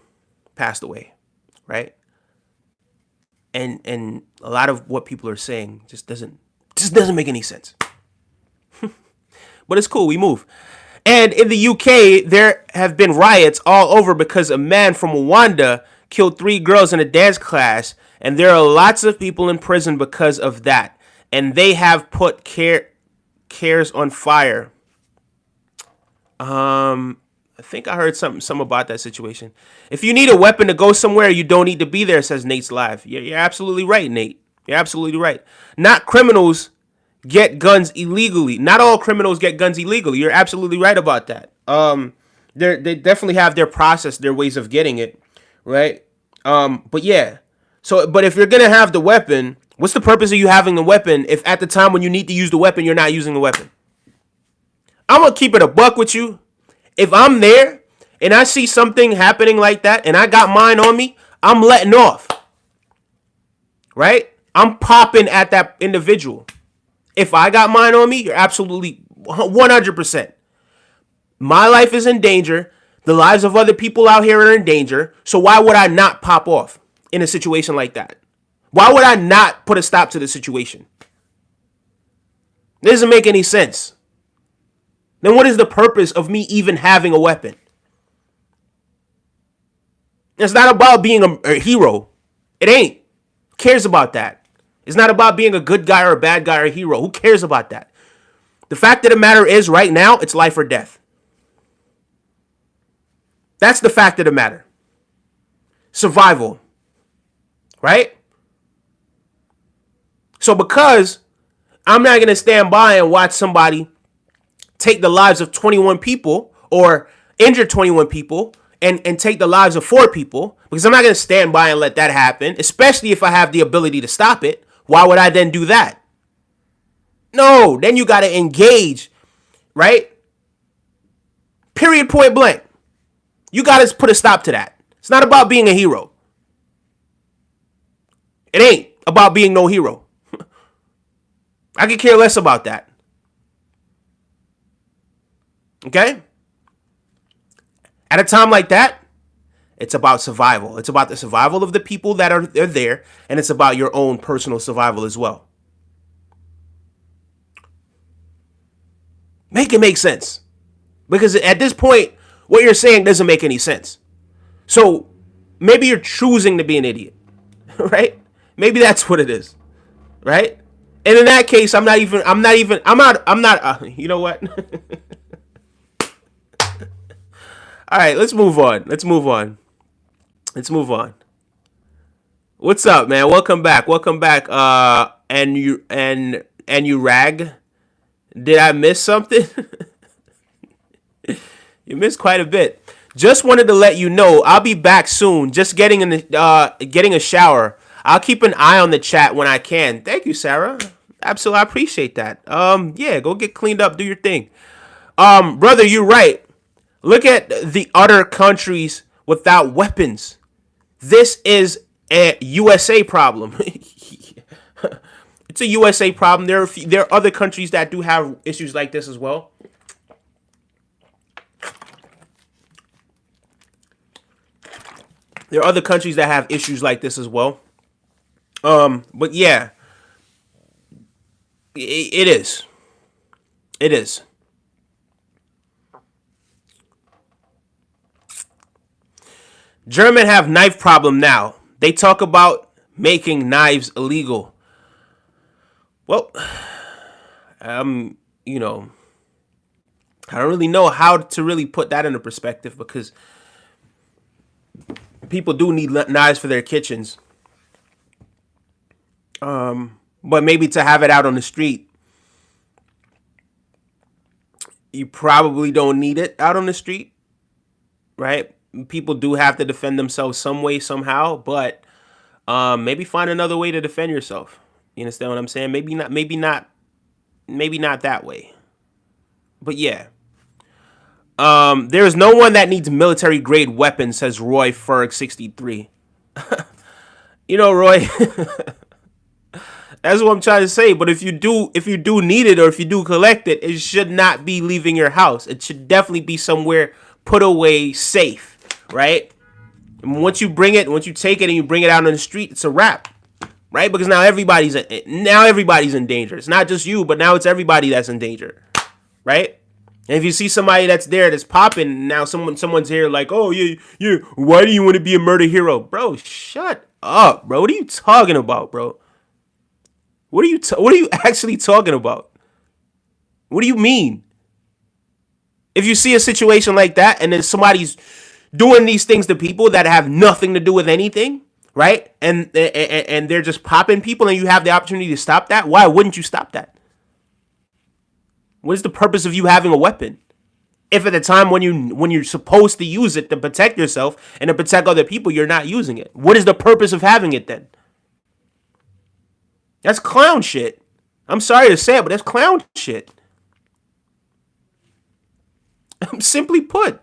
passed away, right? And a lot of what people are saying just doesn't make any sense. But it's cool, we move. And in the UK, there have been riots all over because a man from Rwanda killed 3 girls in a dance class, and there are lots of people in prison because of that. And they have put cares on fire. I think I heard something about that situation. If you need a weapon to go somewhere, you don't need to be there, says Nate's Live. You're absolutely right, Nate. You're absolutely right. Not criminals get guns illegally. Not all criminals get guns illegally. You're absolutely right about that. They definitely have their process, their ways of getting it, right? But yeah. So, but if you're gonna have the weapon, what's the purpose of you having the weapon if at the time when you need to use the weapon, you're not using the weapon? I'm gonna keep it a buck with you. If I'm there and I see something happening like that and I got mine on me, I'm letting off. Right? I'm popping at that individual. If I got mine on me, you're absolutely 100%. My life is in danger. The lives of other people out here are in danger. So why would I not pop off in a situation like that? Why would I not put a stop to the situation? It doesn't make any sense. Then what is the purpose of me even having a weapon? It's not about being a hero. It ain't. Who cares about that? It's not about being a good guy or a bad guy or a hero. Who cares about that? The fact of the matter is right now, it's life or death. That's the fact of the matter. Survival. Right? So because I'm not going to stand by and watch somebody take the lives of 21 people or injure 21 people and take the lives of 4 people, because I'm not going to stand by and let that happen, especially if I have the ability to stop it. Why would I then do that? No, then you got to engage, right? Period, point blank. You got to put a stop to that. It's not about being a hero. It ain't about being no hero. I could care less about that. Okay? At a time like that, it's about survival. It's about the survival of the people that are there, and it's about your own personal survival as well. Make it make sense. Because at this point, what you're saying doesn't make any sense. So maybe you're choosing to be an idiot, right? Maybe that's what it is, right? And in that case, I'm not, you know what? All right, let's move on. Let's move on. What's up, man? Welcome back. And you rag. Did I miss something? You missed quite a bit. Just wanted to let you know I'll be back soon. Just getting a shower. I'll keep an eye on the chat when I can. Thank you, Sarah. Absolutely, I appreciate that. Yeah, go get cleaned up, do your thing. Brother, you're right. Look at the other countries without weapons. This is a USA problem. It's a USA problem. There are other countries that do have issues like this as well. There are other countries that have issues like this as well. But yeah, it is. It is. German have knife problem now. They talk about making knives illegal. Well, you know, I don't really know how to really put that into perspective, because people do need knives for their kitchens. But maybe to have it out on the street, you probably don't need it out on the street, right? People do have to defend themselves some way, somehow, but maybe find another way to defend yourself. You understand what I'm saying? Maybe not that way. But yeah. There is no one that needs military grade weapons, says Roy Ferg 63. You know, Roy, that's what I'm trying to say. But if you do need it, or if you do collect it, it should not be leaving your house. It should definitely be somewhere put away safe, right? And once you take it and you bring it out on the street, it's a wrap, right? Because now everybody's in danger. It's not just you, but now it's everybody that's in danger, right? And if you see somebody that's there that's popping, now someone's here like, oh yeah, why do you want to be a murder hero, bro? Shut up, bro. What are you talking about, bro? What are you actually talking about? What do you mean? If you see a situation like that, and then somebody's doing these things to people that have nothing to do with anything, right? And they're just popping people, and you have the opportunity to stop that, why wouldn't you stop that? What is the purpose of you having a weapon? If at the time when you're supposed to use it to protect yourself and to protect other people, you're not using it. What is the purpose of having it then? That's clown shit. I'm sorry to say it, but that's clown shit. Simply put.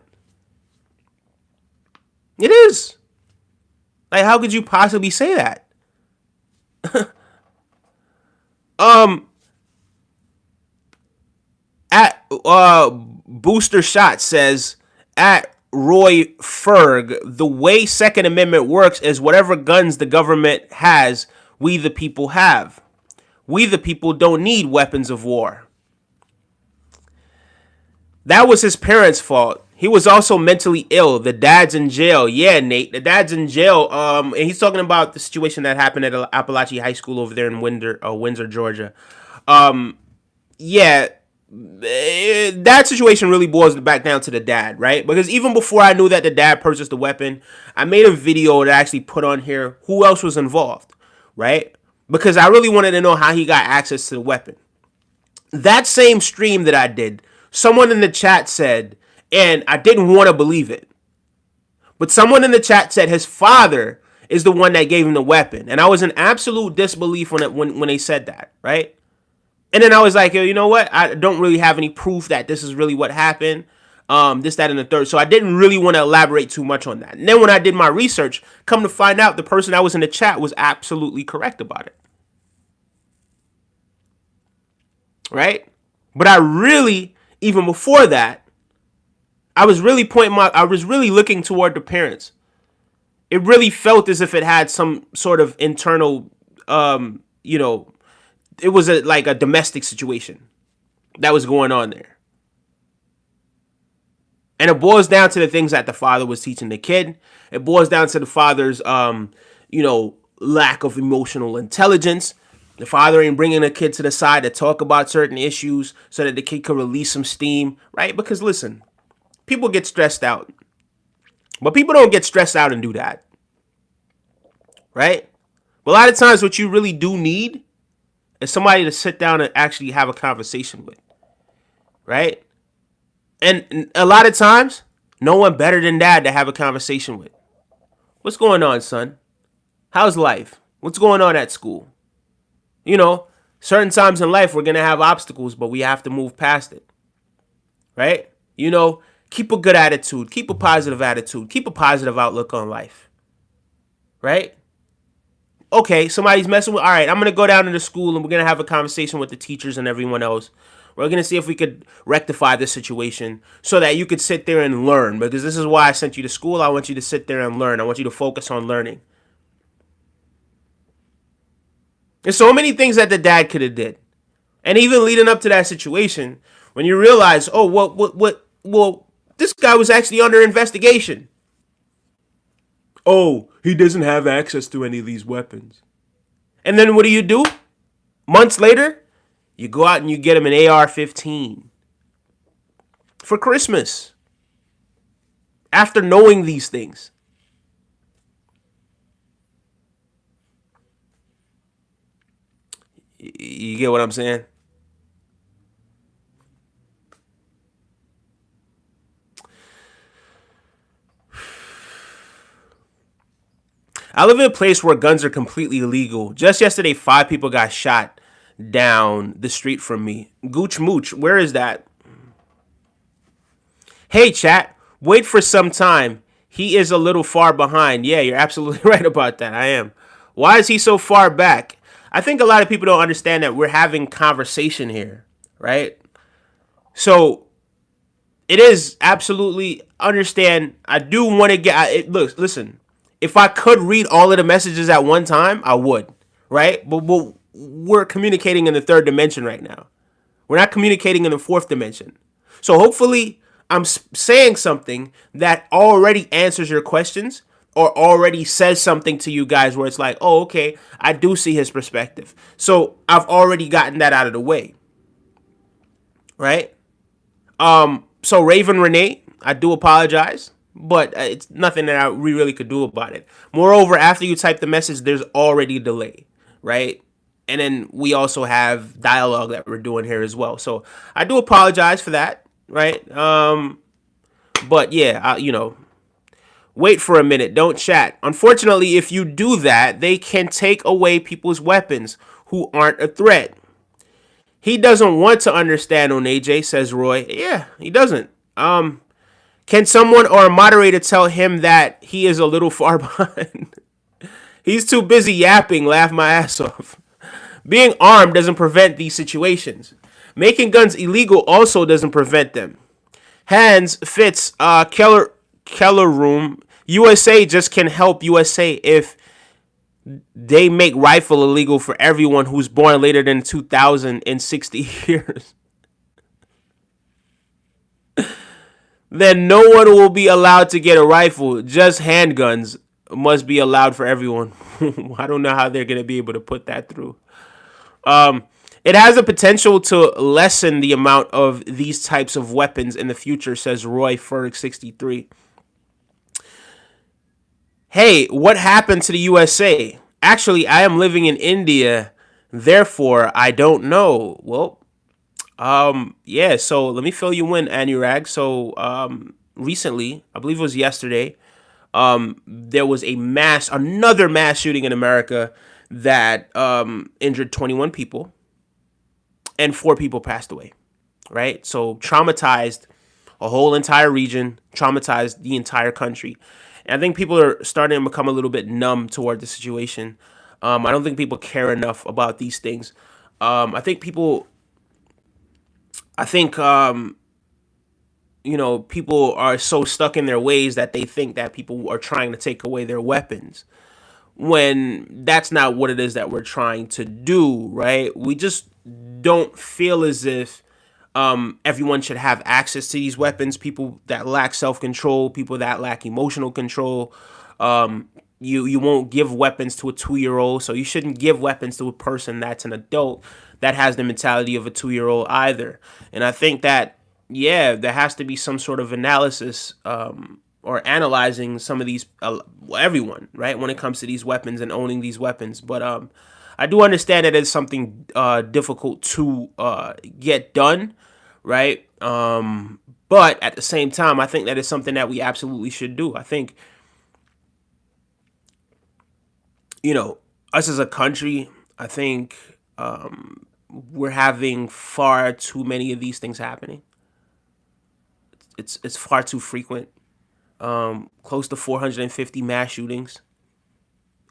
It is. Like, how could you possibly say that? At Booster Shot says, at Roy Ferg, the way Second Amendment works is whatever guns the government has, we the people have. We the people don't need weapons of war. That was his parents' fault. He was also mentally ill. The dad's in jail. Yeah, Nate, the dad's in jail. And he's talking about the situation that happened at Appalachian High School over there in Windsor, Georgia. Yeah. That situation really boils back down to the dad, right? Because even before I knew that the dad purchased the weapon, I made a video that I actually put on here who else was involved, right? Because I really wanted to know how he got access to the weapon, That same stream that I did, someone in the chat said, and I didn't want to believe it, but someone in the chat said his father is the one that gave him the weapon. And I was in absolute disbelief when they said that, right? And then I was like, yo, you know what? I don't really have any proof that this is really what happened. This, that, and the third. So I didn't really want to elaborate too much on that. And then when I did my research, come to find out the person that was in the chat was absolutely correct about it. Right? But I really, even before that, I was really looking toward the parents. It really felt as if it had some sort of internal, it was like a domestic situation that was going on there. And it boils down to the things that the father was teaching the kid. It boils down to the father's, lack of emotional intelligence. The father ain't bringing the kid to the side to talk about certain issues so that the kid could release some steam, right? Because listen, people get stressed out, but people don't get stressed out and do that, right? But a lot of times what you really do need is somebody to sit down and actually have a conversation with, right? And a lot of times, no one better than dad to have a conversation with. What's going on, son? How's life? What's going on at school? Certain times in life we're going to have obstacles, but we have to move past it, right? Keep a good attitude, keep a positive attitude, keep a positive outlook on life, right? Okay, somebody's messing with, all right, I'm going to go down to the school and we're going to have a conversation with the teachers and everyone else. We're going to see if we could rectify this situation so that you could sit there and learn, because this is why I sent you to school. I want you to sit there and learn. I want you to focus on learning. There's so many things that the dad could have did. And even leading up to that situation, when you realize, oh, well, this guy was actually under investigation. Oh, he doesn't have access to any of these weapons. And then what do? Months later, you go out and you get him an AR-15 for Christmas. After knowing these things. You get what I'm saying? I live in a place where guns are completely illegal. Just yesterday, 5 people got shot down the street from me. Gooch Mooch, where is that? Hey, chat, wait for some time. He is a little far behind. Yeah, you're absolutely right about that. I am. Why is he so far back? I think a lot of people don't understand that we're having conversation here, right? So it is absolutely understand. I do want to get it. Look, listen. If I could read all of the messages at one time, I would, right? But we're communicating in the 3rd dimension right now. We're not communicating in the 4th dimension. So hopefully I'm saying something that already answers your questions or already says something to you guys where it's like, oh, okay, I do see his perspective. So I've already gotten that out of the way, right? So Raven Renee, I do apologize. But it's nothing that we really could do about it. Moreover, after you type the message, there's already a delay, right? And then we also have dialogue that we're doing here as well. So I do apologize for that, right? But yeah, wait for a minute. Don't chat. Unfortunately, if you do that, they can take away people's weapons who aren't a threat. He doesn't want to understand on AJ, says Roy. Yeah, he doesn't. Can someone or a moderator tell him that he is a little far behind? He's too busy yapping, laugh my ass off. Being armed doesn't prevent these situations. Making guns illegal also doesn't prevent them. Hans Fitz, Keller Room, USA just can help USA if they make rifle illegal for everyone who's born later than 2060 years. Then no one will be allowed to get a rifle. Just handguns must be allowed for everyone. I don't know how they're going to be able to put that through. It has the potential to lessen the amount of these types of weapons in the future, says Roy Ferg 63. Hey, what happened to the USA? Actually, I am living in India. Therefore, I don't know. Well, Yeah, so let me fill you in, Anurag. So, recently, I believe it was yesterday, there was another mass shooting in America that injured 21 people and 4 people passed away, right? So, traumatized a whole entire region, traumatized the entire country. And I think people are starting to become a little bit numb toward the situation. I don't think people care enough about these things. I think people, I think people are so stuck in their ways that they think that people are trying to take away their weapons when that's not what it is that we're trying to do, right? We just don't feel as if everyone should have access to these weapons. People that lack self control, people that lack emotional control. You won't give weapons to a 2-year old, so you shouldn't give weapons to a person that's an adult that has the mentality of a 2-year old either. And I think that, yeah, there has to be some sort of analysis, or analyzing some of these, everyone, right, when it comes to these weapons and owning these weapons. But I do understand that it's something difficult to get done, right? But at the same time, I think that it's something that we absolutely should do. I think, us as a country, I think we're having far too many of these things happening. It's far too frequent. Close to 450 mass shootings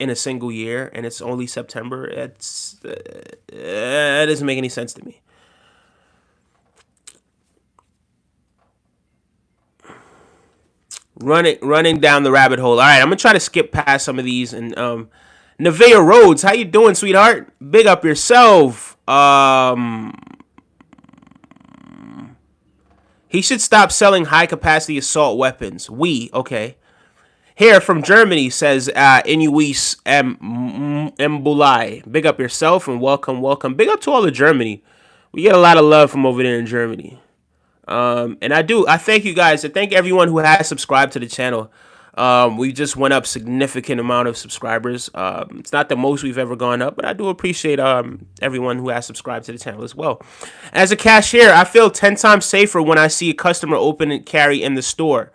in a single year, and it's only September. It doesn't make any sense to me. Running down the rabbit hole. All right, I'm gonna try to skip past some of these. And Nevaeh Rhodes, how you doing, sweetheart? Big up yourself. He should stop selling high capacity assault weapons. Okay. Here from Germany says Inuis Mbulai. Big up yourself and welcome. Big up to all of Germany. We get a lot of love from over there in Germany. And I thank you guys. I thank everyone who has subscribed to the channel. We just went up significant amount of subscribers. It's not the most we've ever gone up, but I do appreciate everyone who has subscribed to the channel as well. As a cashier, I feel 10 times safer when I see a customer open and carry in the store.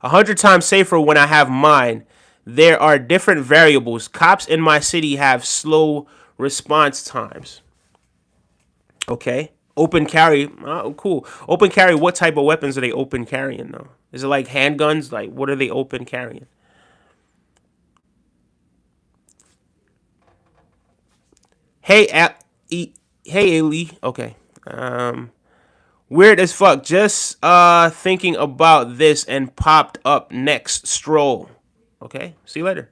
100 times safer when I have mine. There are different variables. Cops in my city have slow response times. Okay. Open carry. Oh, cool. Open carry. What type of weapons are they open carrying though? Is it like handguns? Like, what are they open carrying? Hey, hey, Ali. Okay. Weird as fuck. Just thinking about this and popped up next stroll. Okay. See you later.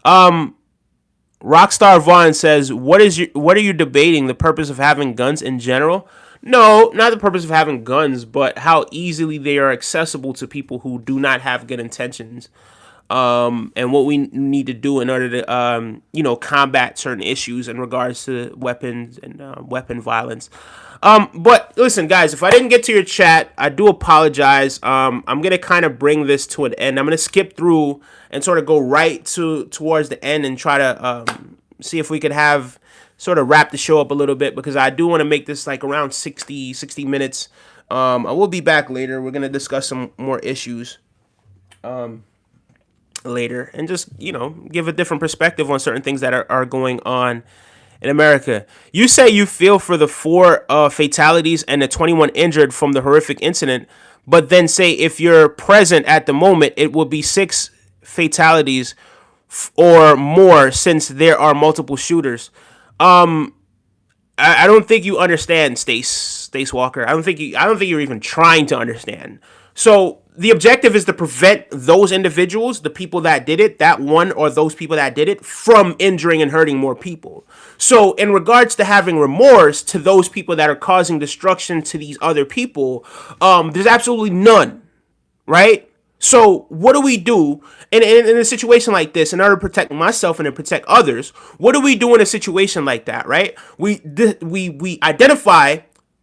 Rockstar Vaughn says, what are you debating? The purpose of having guns in general? No, not the purpose of having guns, but how easily they are accessible to people who do not have good intentions. And what we need to do in order to, combat certain issues in regards to weapons and weapon violence. But listen, guys, if I didn't get to your chat, I do apologize. I'm gonna kind of bring this to an end. I'm gonna skip through and sort of go right towards the end and try to see if we could have sort of wrap the show up a little bit, because I do want to make this like around 60 minutes. I will be back later. We're gonna discuss some more issues later and just give a different perspective on certain things that are going on in America. You say you feel for the 4 fatalities and the 21 injured from the horrific incident, but then say if you're present at the moment, it will be 6 fatalities or more since there are multiple shooters. I don't think you understand, Stace Walker. I don't think you're even trying to understand. So the objective is to prevent those individuals, the people that did it, that one or those people that did it, from injuring and hurting more people. So in regards to having remorse to those people that are causing destruction to these other people, there's absolutely none, right? So what do we do in a situation like this in order to protect myself and to protect others? What do we do in a situation like that, right? We identify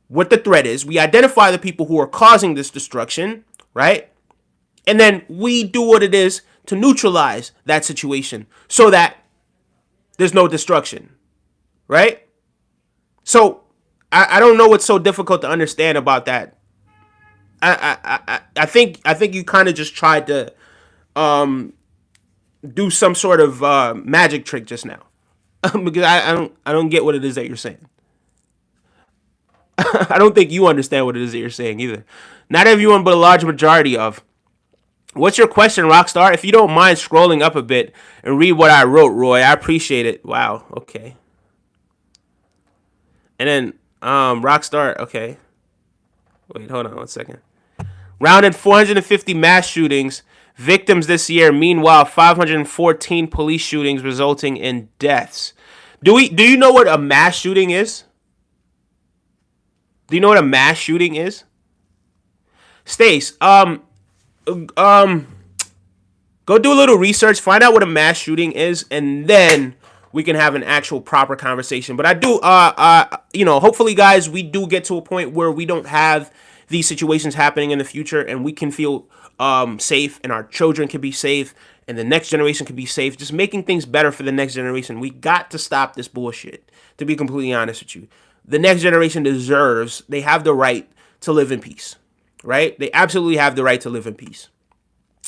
what the threat is. We identify the people who are causing this destruction, right? And then we do what it is to neutralize that situation so that there's no destruction, right? So I don't know what's so difficult to understand about that. I think you kind of just tried to do some sort of magic trick just now. Because I don't get what it is that you're saying. I don't think you understand what it is that you're saying either. Not everyone, but a large majority of. What's your question, Rockstar? If you don't mind scrolling up a bit and read what I wrote, Roy, I appreciate it. Wow. Okay. And then Rockstar. Okay. Wait, hold on one second. Rounded 450 mass shootings victims this year. Meanwhile, 514 police shootings resulting in deaths. Do you know what a mass shooting is? Do you know what a mass shooting is? Stace, go do a little research, find out what a mass shooting is, and then we can have an actual proper conversation. But I do, hopefully, guys, we do get to a point where we don't have these situations happening in the future, and we can feel safe, and our children can be safe, and the next generation can be safe. Just making things better for the next generation. We got to stop this bullshit, to be completely honest with you. The next generation they have the right to live in peace, right? They absolutely have the right to live in peace.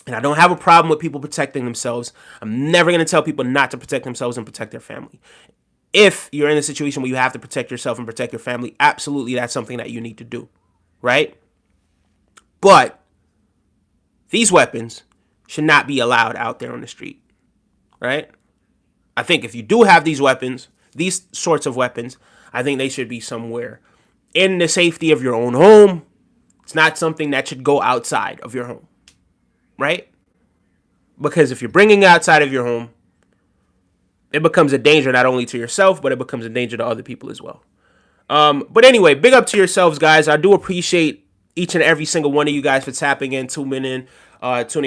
And I don't have a problem with people protecting themselves. I'm never going to tell people not to protect themselves and protect their family. If you're in a situation where you have to protect yourself and protect your family, absolutely that's something that you need to do, right? But these weapons should not be allowed out there on the street, right? I think if you do have these weapons, these sorts of weapons, I think they should be somewhere in the safety of your own home. It's not something that should go outside of your home, right? Because if you're bringing it outside of your home, it becomes a danger not only to yourself, but it becomes a danger to other people as well. But anyway, big up to yourselves, guys. I do appreciate each and every single one of you guys for tapping in, tuning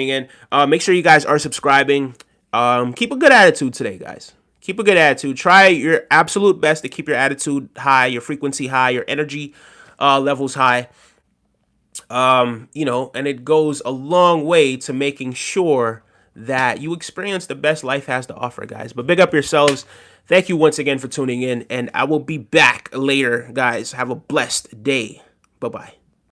in. Make sure you guys are subscribing. Keep a good attitude today, guys. Keep a good attitude. Try your absolute best to keep your attitude high, your frequency high, your energy levels high. And it goes a long way to making sure that you experience the best life has to offer, guys. But big up yourselves. Thank you once again for tuning in, and I will be back later, guys. Have a blessed day. Bye-bye.